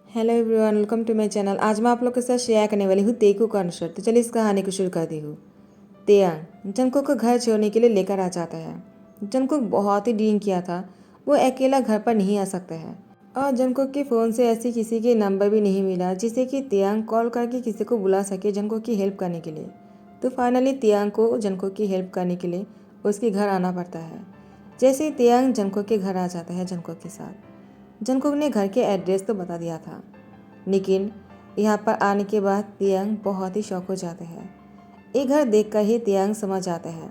Hello everyone, welcome to my channel. आज मैं आप लोग के साथ शेयर करने वाली हूँ तेकू का अनुसार। तो चलिए इस कहानी को शुरू करती हूँ। तेयांग जंगकुक को घर छोड़ने के लिए लेकर आ जाता है। जंगकुक बहुत ही ड्रीम किया था, वो अकेला घर पर नहीं आ सकता है और जंगकुक के फ़ोन से ऐसी किसी के नंबर भी नहीं मिला जिसे कि तेयांग कॉल करके किसी को बुला सके जंगकुक की हेल्प करने के लिए। तो फाइनली तेयांग को जंगकुक की हेल्प करने के लिए उसके घर आना पड़ता है। जैसे ही तेयांग जंगकुक के घर आ जाता है जंगकुक के साथ, जंगकुक ने घर के एड्रेस तो बता दिया था, लेकिन यहाँ पर आने के बाद तेयांग बहुत ही शॉक हो जाते हैं। ये घर देखकर ही तेयांग समझ जाता है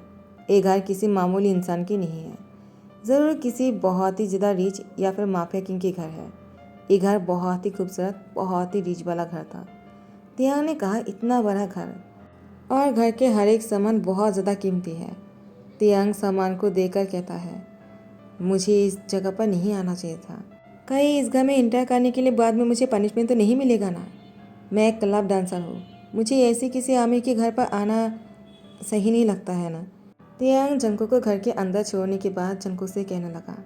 ये घर किसी मामूली इंसान की नहीं है, ज़रूर किसी बहुत ही ज़्यादा रिच या फिर माफिया किंग के घर है। ये घर बहुत ही खूबसूरत, बहुत ही रिच वाला घर था। तेयांग ने कहा, इतना बड़ा घर और घर के हर एक सामान बहुत ज़्यादा कीमती है। तेयांग सामान को देखकर कहता है, मुझे इस जगह पर नहीं आना चाहिए था। कहीं इस घर में इंटर करने के लिए बाद में मुझे पनिशमेंट तो नहीं मिलेगा ना। मैं एक क्लब डांसर हूँ, मुझे ऐसे किसी आमिर के घर पर आना सही नहीं लगता है ना। तेयांग जंगकुक को घर के अंदर छोड़ने के बाद जंगकुक से कहने लगा,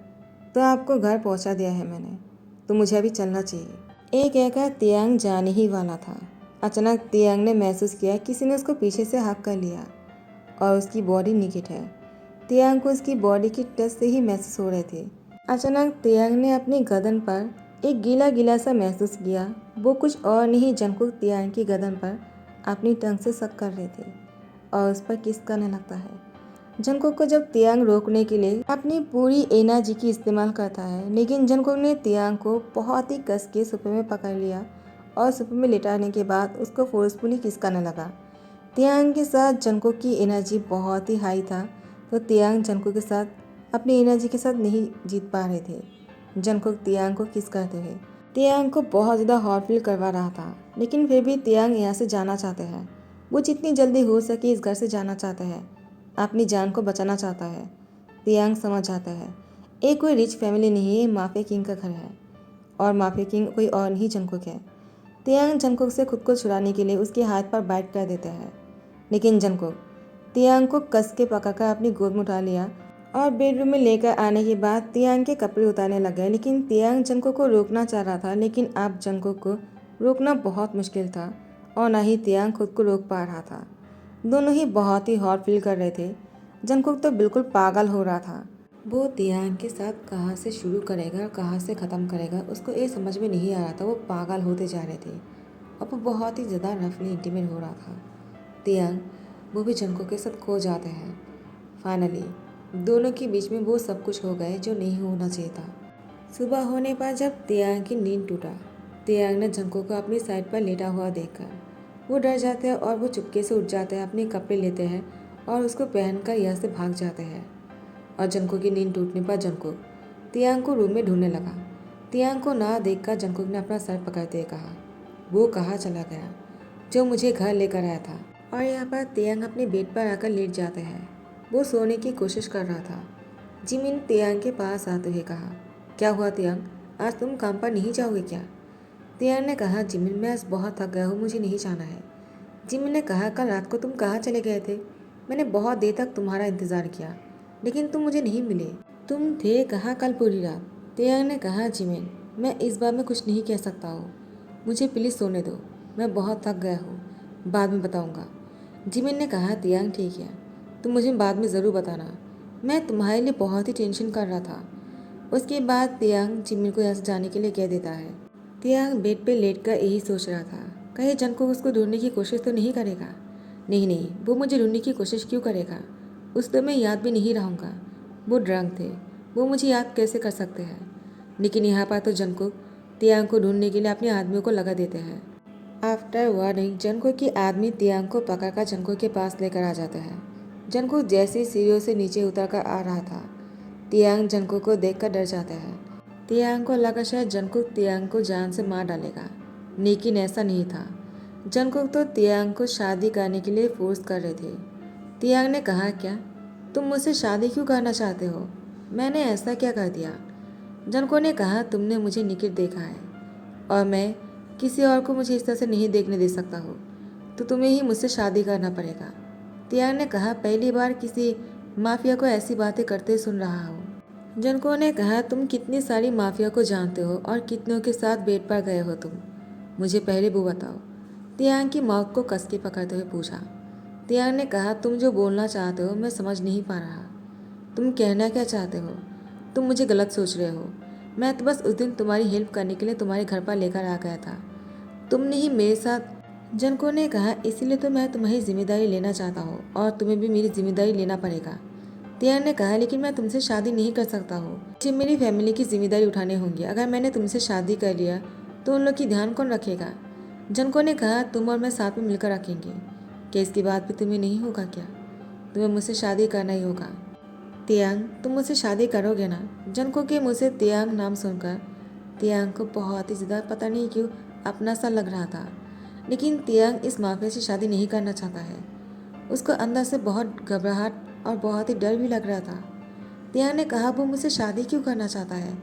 तो आपको घर पहुँचा दिया है मैंने, तो मुझे अभी चलना चाहिए। एक कहकर तेयांग जाने ही वाला था। अचानक तेयांग ने महसूस किया किसी ने उसको पीछे से हक कर लिया और उसकी बॉडी निकट है। तेयांग को उसकी बॉडी की टच से ही महसूस हो रहे थे। अचानक तेयांग ने अपनी गर्दन पर एक गीला गीला सा महसूस किया। वो कुछ और नहीं, जंगकुक तेयांग की गर्दन पर अपनी टंग से सक कर रहे थे और उस पर किस करने लगता है। जंगकुक को जब तेयांग रोकने के लिए अपनी पूरी एनर्जी की इस्तेमाल करता है, लेकिन जंगकुक ने तेयांग को बहुत ही कस के सोफे में पकड़ लिया और सोफे में लिटाने के बाद उसको फोर्सफुली किस करने लगा। तेयांग के साथ जंगकुक की एनर्जी बहुत ही हाई था, तो तेयांग जंगकुक के साथ अपनी एनर्जी के साथ नहीं जीत पा रहे थे। जंगकुक तेयांग को किस करते हुए तेयांग को बहुत ज़्यादा हॉट फील करवा रहा था, लेकिन फिर भी तेयांग यहाँ से जाना चाहते हैं। वो जितनी जल्दी हो सके इस घर से जाना चाहते हैं, अपनी जान को बचाना चाहता है। तेयांग समझ जाता है ये कोई रिच फैमिली नहीं है, माफिया किंग का घर है और माफिया किंग कोई और नहीं जंगकुक है। तेयांग जंगकुक से खुद को छुड़ाने के लिए उसके हाथ पर बाइट कर देता है, लेकिन जंगकुक तेयांग को कस के पकड़कर अपनी गोद में उठा लिया और बेडरूम में लेकर आने के बाद तेयांग के कपड़े उतारने लग गए। लेकिन तेयांग जंगकुक को रोकना चाह रहा था, लेकिन अब जंगकुक को रोकना बहुत मुश्किल था और ना ही तेयांग खुद को रोक पा रहा था। दोनों ही बहुत ही हॉट फील कर रहे थे। जंगकुक तो बिल्कुल पागल हो रहा था। वो तेयांग के साथ कहाँ से शुरू करेगा और कहाँ से ख़त्म करेगा उसको ये समझ में नहीं आ रहा था। वो पागल होते जा रहे थे और वो बहुत ही ज़्यादा रफली इंटीमेट हो रहा था। तेयांग वो भी जंगकुक के साथ खो जाते हैं। फाइनली दोनों के बीच में वो सब कुछ हो गए जो नहीं होना चाहिए था। सुबह होने पर जब तेयांग की नींद टूटा, तेयांग ने जंगकुक को अपनी साइड पर लेटा हुआ देखकर वो डर जाते हैं और वो चुपके से उठ जाते हैं, अपने कपड़े लेते हैं और उसको पहनकर यहाँ से भाग जाते हैं। और जंगकुक की नींद टूटने पर जंगकुक तेयांग को रूम में ढूंढने लगा। तेयांग को ना देखकर जंगकुक ने अपना सर पकड़ते हुए कहा, वो कहाँ चला गया जो मुझे घर लेकर आया था। और यहाँ पर तेयांग अपने बेड पर आकर लेट जाते हैं। वो सोने की कोशिश कर रहा था। जिमिन तेयांग के पास आते हुए कहा, क्या हुआ तेयांग, आज तुम काम पर नहीं जाओगे क्या? तेयांग ने कहा, जिमिन मैं आज बहुत थक गया हूँ, मुझे नहीं जाना है। जिमिन ने कहा, कल रात को तुम कहाँ चले गए थे? मैंने बहुत देर तक तुम्हारा इंतज़ार किया, लेकिन तुम मुझे नहीं मिले। तुम थे कहाँ कल पूरी रात? तेयांग ने कहा, जिमिन मैं इस बार में कुछ नहीं कह सकता हूँ, मुझे प्लीज़ सोने दो, मैं बहुत थक गया हूँ, बाद में बताऊँगा। जिमिन ने कहा, तेयांग ठीक है, तुम मुझे बाद में ज़रूर बताना, मैं तुम्हारे लिए बहुत ही टेंशन कर रहा था। उसके बाद तेयांग जिमिन को यहाँ से जाने के लिए कह देता है। तेयांग बेड पे लेटकर यही सोच रहा था, कहीं जंगकुक उसको ढूंढने की कोशिश तो नहीं करेगा। नहीं नहीं, वो मुझे ढूंढने की कोशिश क्यों करेगा, उस तो मैं याद भी नहीं रहूँगा। वो ड्रंक थे, वो मुझे याद कैसे कर सकते हैं। लेकिन यहाँ पर तो जंगकुक तेयांग को ढूंढने के लिए अपने आदमियों को लगा देते हैं। आफ्टर वार्निंग जंगकुक की आदमी तेयांग को पकड़कर जंगकुक के पास लेकर आ जाते हैं। जंगकुक जैसे ही सीढ़ियों से नीचे उतर कर आ रहा था, तेयांग जंगकुक को देखकर डर जाता है। तेयांग को लगा शायद जंगकुक तेयांग को जान से मार डालेगा, लेकिन ऐसा नहीं था। जंगकुक तो तेयांग को शादी करने के लिए फोर्स कर रहे थे। तेयांग ने कहा, क्या तुम मुझसे शादी क्यों करना चाहते हो? मैंने ऐसा क्या कर दिया? जंगकुक ने कहा, तुमने मुझे निकट देखा है और मैं किसी और को मुझे इस तरह से नहीं देखने दे सकता हो, तो तुम्हें ही मुझसे शादी करना पड़ेगा। तेयांग ने कहा, पहली बार किसी माफिया को ऐसी बातें करते सुन रहा हूँ। जनको ने कहा, तुम कितनी सारी माफिया को जानते हो और कितनों के साथ बेट पर गए हो तुम, मुझे पहले वो बताओ। तियांग की माउथ को कस के पकड़ते हुए पूछा। तियांग ने कहा, तुम जो बोलना चाहते हो मैं समझ नहीं पा रहा। तुम कहना क्या चाहते हो? तुम मुझे गलत सोच रहे हो। मैं तो बस उस दिन तुम्हारी हेल्प करने के लिए तुम्हारे घर पर लेकर आ गया था। तुमने ही मेरे साथ। जनको ने कहा, इसीलिए तो मैं तुम्हारी जिम्मेदारी लेना चाहता हूँ और तुम्हें भी मेरी जिम्मेदारी लेना पड़ेगा। तियांग ने कहा, लेकिन मैं तुमसे शादी नहीं कर सकता हूँ। मुझे मेरी फैमिली की जिम्मेदारी उठाने होंगी। अगर मैंने तुमसे शादी कर लिया तो उन लोग की ध्यान कौन रखेगा? जनको ने कहा, तुम और मैं साथ में मिलकर रखेंगे। क्या इसके बाद भी तुम्हें नहीं होगा क्या? तुम्हें मुझसे शादी करना ही होगा। तियांग, तुम मुझसे शादी करोगे ना? जनको के मुँह से तियांग नाम सुनकर तियांग को बहुत ही ज़्यादा पता नहीं क्यों अपना सा लग रहा था। लेकिन तियांग इस माफिया से शादी नहीं करना चाहता है। उसको अंदर से बहुत घबराहट और बहुत ही डर भी लग रहा था। तियांग ने कहा, वो मुझसे शादी क्यों करना चाहता है?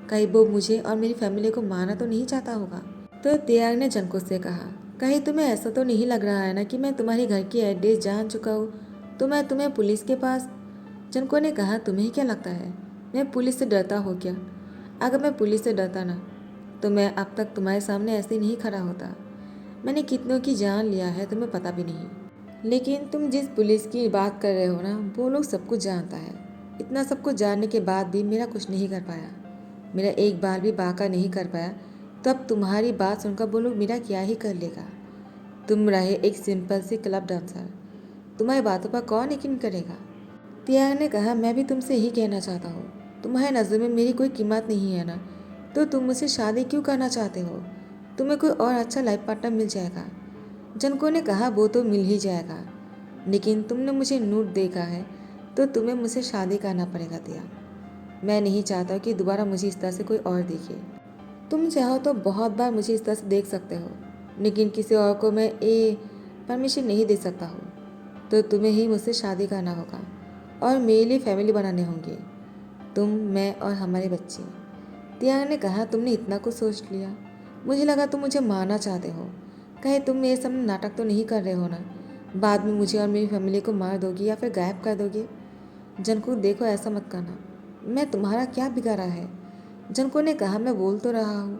कहीं वो मुझे और मेरी फैमिली को मारना तो नहीं चाहता होगा? तो तियांग ने जनको से कहा, कहीं तुम्हें ऐसा तो नहीं लग रहा है ना कि मैं तुम्हारे घर की एड्रेस जान चुका हूँ तो मैं तुम्हें पुलिस के पास। जनको ने कहा, तुम्हें क्या लगता है मैं पुलिस से डरता हूँ क्या? अगर मैं पुलिस से डरता ना तो मैं अब तक तुम्हारे सामने ऐसे नहीं खड़ा होता। मैंने कितनों की जान लिया है तुम्हें पता भी नहीं। लेकिन तुम जिस पुलिस की बात कर रहे हो ना वो लोग सब कुछ जानता है। इतना सब कुछ जानने के बाद भी मेरा कुछ नहीं कर पाया, मेरा एक बार भी बाका नहीं कर पाया। तो अब तुम्हारी बात सुनकर वो लोग मेरा क्या ही कर लेगा। तुम रहे एक सिंपल सी क्लब डांसर, तुम्हारी बातों पर कौन यकीन करेगा? तियांग ने कहा, मैं भी तुमसे यही कहना चाहता हूँ, तुम्हारे नज़र में मेरी कोई कीमत नहीं है ना तो तुम मुझसे शादी क्यों करना चाहते हो? तुम्हें कोई और अच्छा लाइफ पार्टनर मिल जाएगा। जनको ने कहा, वो तो मिल ही जाएगा, लेकिन तुमने मुझे नूट देखा है तो तुम्हें मुझसे शादी करना पड़ेगा तियांग। मैं नहीं चाहता कि दोबारा मुझे इस तरह से कोई और देखे। तुम चाहो तो बहुत बार मुझे इस तरह से देख सकते हो, लेकिन किसी और को मैं ये परमिशन नहीं दे सकता हूँ। तो तुम्हें ही मुझसे शादी करना होगा और मेरे लिए फैमिली बनाने होंगे, तुम, मैं और हमारे बच्चे। तियांग ने कहा, तुमने इतना कुछ सोच लिया? मुझे लगा तुम मुझे मारना चाहते हो। कहीं तुम मेरे सामने नाटक तो नहीं कर रहे हो ना? बाद में मुझे और मेरी फैमिली को मार दोगे या फिर गायब कर दोगे? जनको, देखो ऐसा मत करना, मैं तुम्हारा क्या बिगाड़ा है? जनको ने कहा, मैं बोल तो रहा हूँ,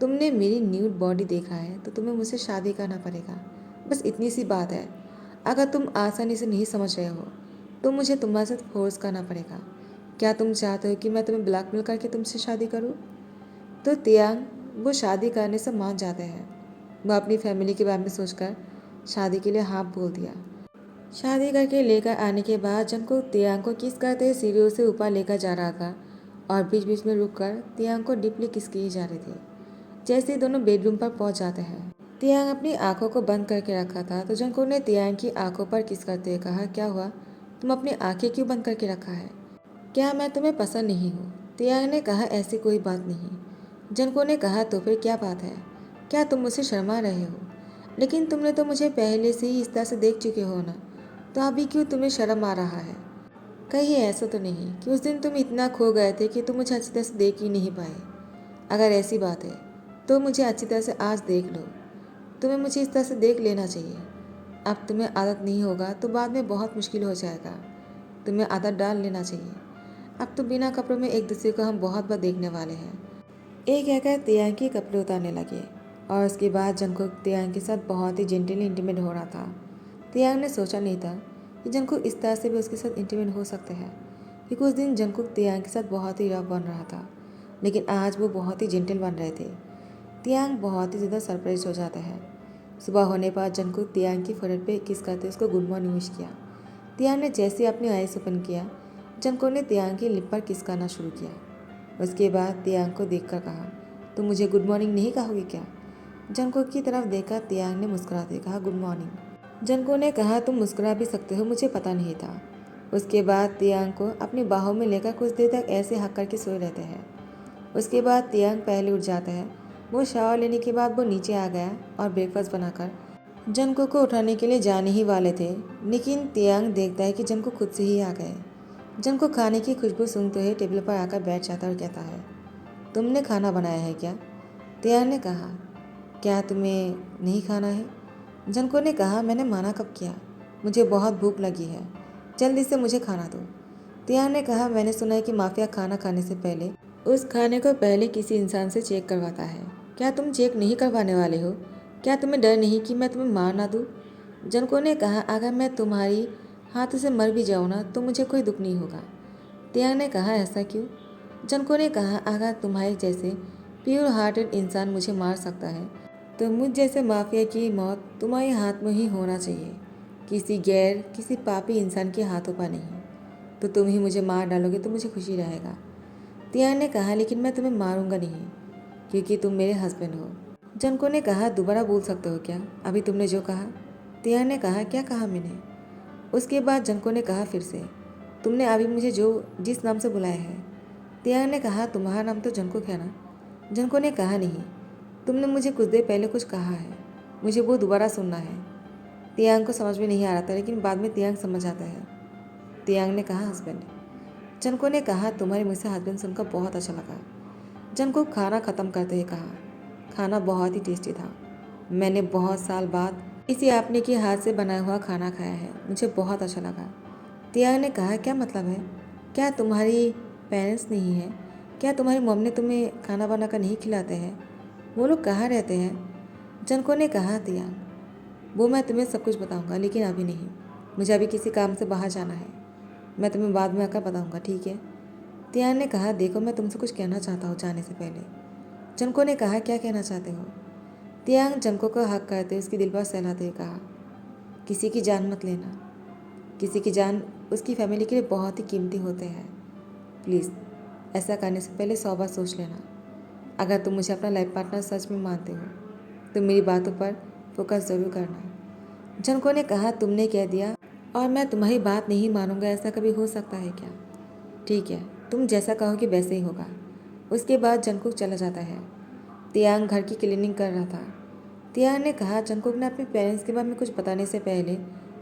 तुमने मेरी न्यूड बॉडी देखा है तो तुम्हें मुझसे शादी करना पड़ेगा, बस इतनी सी बात है। अगर तुम आसानी से नहीं समझ रहे हो तो मुझे तुम्हारे साथ फोर्स करना पड़ेगा। क्या तुम चाहते हो कि मैं तुम्हें ब्लैकमेल करके तुमसे शादी करूँ? तो तियांग, वो शादी करने से मान जाते हैं। वो अपनी फैमिली के बारे में सोचकर शादी के लिए हाँ बोल दिया। शादी करके लेकर आने के बाद जनको तियांग को किस करते सीढ़ियों से ऊपर लेकर जा रहा था और बीच बीच में रुककर तियांग को डीपली किस किए जा रहे थे। जैसे ही दोनों बेडरूम पर पहुंच जाते हैं, तियांग अपनी आंखों को बंद करके रखा था तो जनको ने तियांग की आंखों पर किस करते हुए कहा, क्या हुआ, तुम अपनी आंखें क्यों बंद करके रखा है? क्या मैं तुम्हें पसंद नहीं हूँ? तियांग ने कहा, ऐसी कोई बात नहीं। जनको ने कहा, तो फिर क्या बात है? क्या तुम मुझसे शर्मा रहे हो? लेकिन तुमने तो मुझे पहले से ही इस तरह से देख चुके हो ना, तो अभी क्यों तुम्हें शर्म आ रहा है? कहीं ऐसा तो नहीं कि उस दिन तुम इतना खो गए थे कि तुम मुझे अच्छी तरह से देख ही नहीं पाए? अगर ऐसी बात है तो मुझे अच्छी तरह से आज देख लो। तुम्हें मुझे इस तरह से देख लेना चाहिए। अब तुम्हें आदत नहीं होगा तो बाद में बहुत मुश्किल हो जाएगा। तुम्हें आदत डाल लेना चाहिए। अब तो बिना कपड़ों में एक दूसरे को हम बहुत बार देखने वाले हैं। एक कहकर तियांग के कपड़े उतारने लगे और उसके बाद जंकुक तियांग के साथ बहुत ही जेंटली इंटीमेट हो रहा था। तियांग ने सोचा नहीं था कि जंकुक इस तरह से भी उसके साथ इंटीमेट हो सकते हैं, क्योंकि उस दिन जंकुक तियांग के साथ बहुत ही रफ बन रहा था, लेकिन आज वो बहुत ही जेंटल बन रहे थे। तियांग बहुत ही ज़्यादा सरप्राइज हो जाता है। सुबह होने पर जंकुक तियांग की फोrehead पे किस करते उसको गुड मॉर्निंग विश किया। तियांग ने जैसे ही अपनी आईज ओपन किया, जंकुक ने तियांग की लिप पर किस करना शुरू किया। उसके बाद तियांग को देखकर कहा, तुम मुझे गुड मॉर्निंग नहीं कहोगे क्या? जंकुक की तरफ देखकर तियांग ने मुस्कुराते कहा, गुड मॉर्निंग। जंकुक ने कहा, तुम मुस्कुरा भी सकते हो, मुझे पता नहीं था। उसके बाद तियांग को अपनी बाहों में लेकर कुछ देर तक ऐसे हक करके सोए रहते हैं। उसके बाद तियांग पहले उठ जाता है। वो शावर लेने के बाद वो नीचे आ गया और ब्रेकफास्ट बनाकर जंकुक को उठाने के लिए जाने ही वाले थे, लेकिन तियांग देखता है कि जंकुक खुद से ही आ गए। जंकुक खाने की खुशबू सूंघते हुए टेबल पर आकर बैठ जाता है और कहता है, तुमने खाना बनाया है क्या? तियांग ने कहा, क्या तुम्हें नहीं खाना है? जंकुक ने कहा, मैंने माना कब किया, मुझे बहुत भूख लगी है, जल्दी से मुझे खाना दो। तियांग ने कहा, मैंने सुना है कि माफिया खाना खाने से पहले उस खाने को पहले किसी इंसान से चेक करवाता है। क्या तुम चेक नहीं करवाने वाले हो? क्या तुम्हें डर नहीं कि मैं तुम्हें मार ना दूँ? जनको ने कहा, अगर मैं तुम्हारी हाथों से मर भी जाऊँ ना तो मुझे कोई दुख नहीं होगा। तियांग ने कहा, ऐसा क्यों? जनको ने कहा, अगर तुम्हारे जैसे प्योर हार्टेड इंसान मुझे मार सकता है तो मुझ जैसे माफिया की मौत तुम्हारे हाथ में ही होना चाहिए, किसी पापी इंसान के हाथों पर नहीं। तो तुम ही मुझे मार डालोगे तो मुझे खुशी रहेगा। तियांग ने कहा, लेकिन मैं तुम्हें मारूंगा नहीं क्योंकि तुम मेरे हस्बैंड हो। जनको ने कहा, दोबारा बोल सकते हो क्या अभी तुमने जो कहा? तियांग ने कहा, क्या कहा मैंने? उसके बाद जनको ने कहा, फिर से तुमने अभी मुझे जिस नाम से बुलाया है। तियांग ने कहा, तुम्हारा नाम तो जनको है ना? जनको ने कहा, नहीं, तुमने मुझे कुछ देर पहले कुछ कहा है, मुझे वो दोबारा सुनना है। तियांग को समझ में नहीं आ रहा था, लेकिन बाद में तियांग समझ आता है। तियांग ने कहा, हस्बैंड। जनको ने कहा, तुम्हारे मुँह से हस्बैंड सुनकर बहुत अच्छा लगा। जनको खाना ख़त्म करते ही कहा, खाना बहुत ही टेस्टी था। मैंने बहुत साल बाद किसी आपने के हाथ से बनाया हुआ खाना खाया है, मुझे बहुत अच्छा लगा। तियांग ने कहा, क्या मतलब है? क्या तुम्हारी पेरेंट्स नहीं है? क्या तुम्हारी मम्मी ने तुम्हें खाना बनाकर नहीं खिलाते हैं? वो लोग कहाँ रहते हैं? जनको ने कहा, तियांग, वो मैं तुम्हें सब कुछ बताऊंगा, लेकिन अभी नहीं। मुझे अभी किसी काम से बाहर जाना है। मैं तुम्हें बाद में आकर बताऊंगा, ठीक है? तियांग ने कहा, देखो मैं तुमसे कुछ कहना चाहता हूँ जाने से पहले। जनको ने कहा, क्या कहना चाहते हो? तियांग जनको को हक करते उसकी दिल पर सहलाते हुए कहा, किसी की जान मत लेना। किसी की जान उसकी फैमिली के लिए बहुत ही कीमती होते हैं। प्लीज़ ऐसा करने से पहले 100 बार सोच लेना। अगर तुम मुझे अपना लाइफ पार्टनर सच में मानते हो तो मेरी बातों पर फोकस ज़रूर करना। जनको ने कहा, तुमने कह दिया और मैं तुम्हारी बात नहीं मानूंगा, ऐसा कभी हो सकता है क्या? ठीक है, तुम जैसा कहोगे वैसे ही होगा। उसके बाद जंकुक चला जाता है। तियांग घर की क्लीनिंग कर रहा था। तियांग ने कहा, जंकुक ने अपने पेरेंट्स के बारे में कुछ बताने से पहले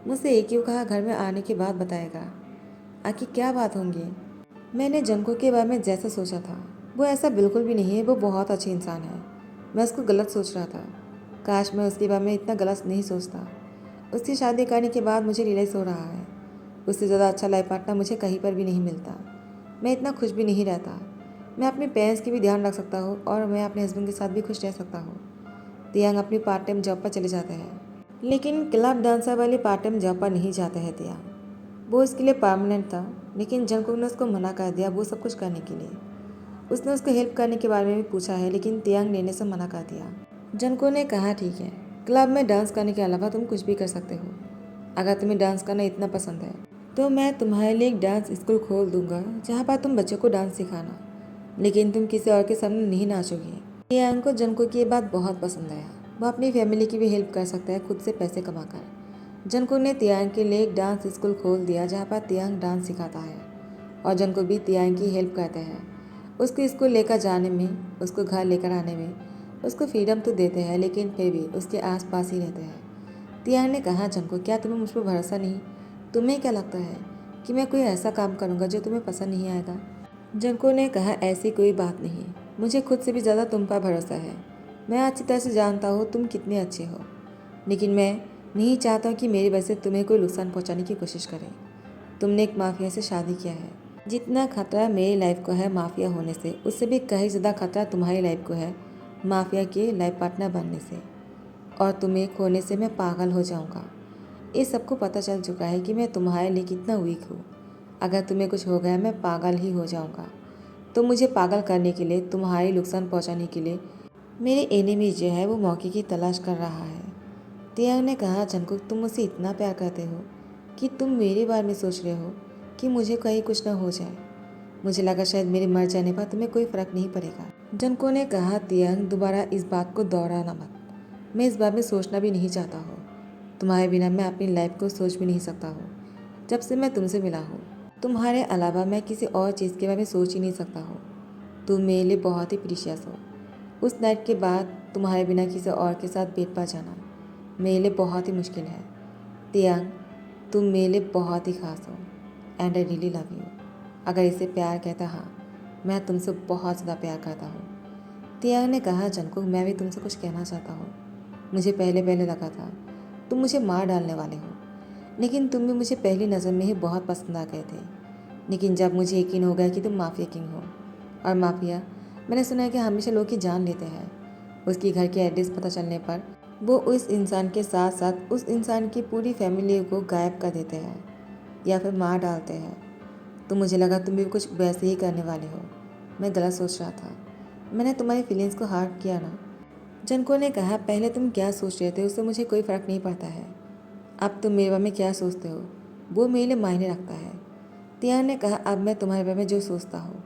मुझसे एक ही कहा, घर में आने के बाद बताएगा। आखिर क्या बात होंगी? मैंने जंकुक के बारे में जैसा सोचा था वो ऐसा बिल्कुल भी नहीं है। वो बहुत अच्छी इंसान है। मैं उसको गलत सोच रहा था। काश मैं उसके बारे में इतना गलत नहीं सोचता। उसकी शादी करने के बाद मुझे रियलाइज़ हो रहा है उससे ज़्यादा अच्छा लाइफ पार्टनर मुझे कहीं पर भी नहीं मिलता। मैं इतना खुश भी नहीं रहता। मैं अपने पेरेंट्स की भी ध्यान रख सकता हूँ और मैं अपने हस्बैंड के साथ भी खुश रह सकता हूँ। तियांग अपनी पार्ट टाइम जॉब पर चले जाते हैं, लेकिन क्लब डांसर वाले पार्ट टाइम जॉब पर नहीं जाते हैं तियांग। वो उसके लिए परमानेंट था, लेकिन जंकुक ने उसको मना कर दिया वो सब कुछ करने के लिए। उसने उसको हेल्प करने के बारे में भी पूछा है, लेकिन तियांग लेने से मना कर दिया। जंको ने कहा, ठीक है, क्लब में डांस करने के अलावा तुम कुछ भी कर सकते हो। अगर तुम्हें डांस करना इतना पसंद है तो मैं तुम्हारे लिए एक डांस स्कूल खोल दूंगा जहाँ पर तुम बच्चों को डांस सिखाना, लेकिन तुम किसी और के सामने नहीं नाचोगे। तियांग को जंको की ये बात बहुत पसंद आया। वो अपनी फैमिली की भी हेल्प कर सकता है खुद से पैसे कमाकर। जंको ने तियांग के लिए एक डांस स्कूल खोल दिया जहाँ पर तियांग डांस सिखाता है और जंको भी तियांग की हेल्प करते हैं। उसको स्कूल लेकर जाने में, उसको घर लेकर आने में उसको फ्रीडम तो देते हैं, लेकिन फिर भी उसके आसपास ही रहते हैं। तियांग ने कहा, जंको, क्या तुम्हें मुझ पर भरोसा नहीं? तुम्हें क्या लगता है कि मैं कोई ऐसा काम करूँगा जो तुम्हें पसंद नहीं आएगा? जंको ने कहा, ऐसी कोई बात नहीं, मुझे खुद से भी ज़्यादा तुम पर भरोसा है। मैं अच्छी तरह से जानता हूँ तुम कितने अच्छे हो, लेकिन मैं नहीं चाहता कि मेरी वजह से तुम्हें कोई नुकसान पहुँचाने की कोशिश करे। तुमने एक माफिया से शादी किया है। जितना खतरा मेरी लाइफ को है माफिया होने से, उससे भी कहीं ज़्यादा खतरा तुम्हारी लाइफ को है माफिया के लाइफ पार्टनर बनने से, और तुम्हें खोने से मैं पागल हो जाऊँगा। इस सबको पता चल चुका है कि मैं तुम्हारे लिए कितना वीक हूँ। अगर तुम्हें कुछ हो गया मैं पागल ही हो जाऊँगा। तो मुझे पागल करने के लिए, तुम्हारी नुकसान पहुँचाने के लिए मेरे एनिमी जो है वो मौके की तलाश कर रहा है। तियांग ने कहा, जंकुक, तुम मुझसे इतना प्यार करते हो कि तुम मेरे बारे में सोच रहे हो कि मुझे कहीं कुछ ना हो जाए। मुझे लगा शायद मेरे मर जाने पर तुम्हें कोई फ़र्क नहीं पड़ेगा। जंको ने कहा, तियांग, दोबारा इस बात को दोहराना मत। मैं इस बारे में सोचना भी नहीं चाहता हूँ। तुम्हारे बिना मैं अपनी लाइफ को सोच भी नहीं सकता हूँ। जब से मैं तुमसे मिला हूँ, तुम्हारे अलावा मैं किसी और चीज़ के बारे में सोच ही नहीं सकता हूँ। तुम मेरे लिए बहुत ही प्रीशियस हो। उस नाइट के बाद तुम्हारे बिना किसी और के साथ बेड पर जाना मेरे लिए बहुत ही मुश्किल है। तियांग, तुम मेरे लिए बहुत ही खास हो and I really love you. अगर इसे प्यार कहता, हाँ, मैं तुमसे बहुत ज़्यादा प्यार करता हूँ। तियांग ने कहा, जंकुक, मैं भी तुमसे कुछ कहना चाहता हूँ। मुझे पहले पहले लगा था तुम मुझे मार डालने वाले हो, लेकिन तुम भी मुझे पहली नज़र में ही बहुत पसंद आ गए थे। लेकिन जब मुझे यकीन हो गया कि तुम माफिया किंग हो। और माफिया, मैंने सुना है कि हमेशा लोग की जान लेते हैं। उसकी घर के एड्रेस पता चलने पर वो उस इंसान के साथ साथ उस इंसान की पूरी फैमिली को गायब कर देते हैं या फिर मार डालते हैं। तो मुझे लगा तुम भी कुछ वैसे ही करने वाले हो। मैं गलत सोच रहा था। मैंने तुम्हारी फीलिंग्स को हर्ट किया ना। जनको ने कहा, पहले तुम क्या सोच रहे थे उससे मुझे कोई फ़र्क नहीं पड़ता है। अब तुम मेरे बारे में क्या सोचते हो वो मेरे लिए मायने रखता है। तियान ने कहा, अब मैं तुम्हारे बारे में जो सोचता हूँ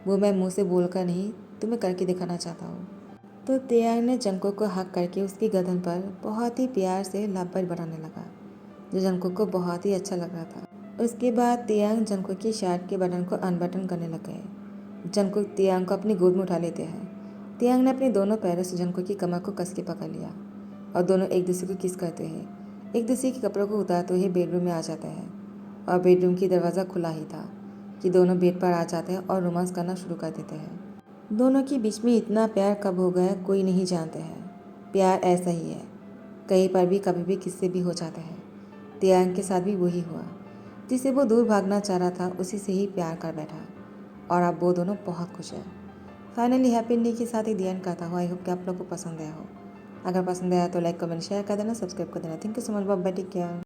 वो मैं मुंह से बोलकर नहीं तुम्हें करके दिखाना चाहता हूँ। तो तियान ने जंको को हक करके उसकी गर्दन पर बहुत ही प्यार से लब्बर बनाने लगा, जो जंको को बहुत ही अच्छा लग रहा था। उसके बाद तियांग जंको की शर्ट के बटन को अनबटन करने लग गए। जंको तियांग को अपनी गोद में उठा लेते हैं। तियांग ने अपने दोनों पैरों से जंको की कमर को कस के पकड़ लिया और दोनों एक दूसरे को किस करते हैं। एक दूसरे के कपड़ों को उतारते हुए बेडरूम में आ जाते हैं और बेडरूम की दरवाज़ा खुला ही था कि दोनों बेड पर आ जाते हैं और रोमांस करना शुरू कर देते हैं। दोनों के बीच में इतना प्यार कब हो गया कोई नहीं जानते हैं। प्यार ऐसा ही है, कहीं पर भी कभी भी किससे भी हो जाता है। तियांग के साथ भी वही हुआ। जिसे वो दूर भागना चाह रहा था उसी से ही प्यार कर बैठा और अब वो दोनों बहुत खुश हैं। फाइनली हैप्पी एंडिंग के साथ ही दी एंड करता हूँ। आई होप कि आप लोग को पसंद आया हो। अगर पसंद आया तो लाइक कमेंट शेयर कर देना, सब्सक्राइब कर देना। Thank you so much, bye bye, take care.